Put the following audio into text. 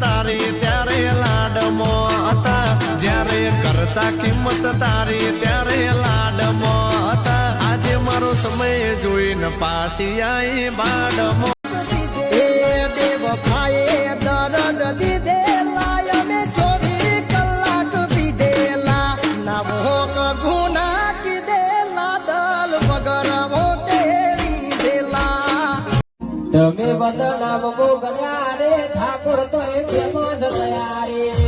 તારી ત્યારે લાડમો હતા, જ્યારે કરતા કિંમત તારી ત્યારે લાડમો હતા. આજે મારો સમય જોઈને પાછી આઈ બાડમો. એ બેવફાએ દર્દ દીધેલા અમે 24 કલાક પીધેલા, નવો ગુના કીધેલા દલ વગર મોટે રીધેલા. તમે બદનામ કર્યા રે ઠાકોર તો એ ફેમસ થયા રે.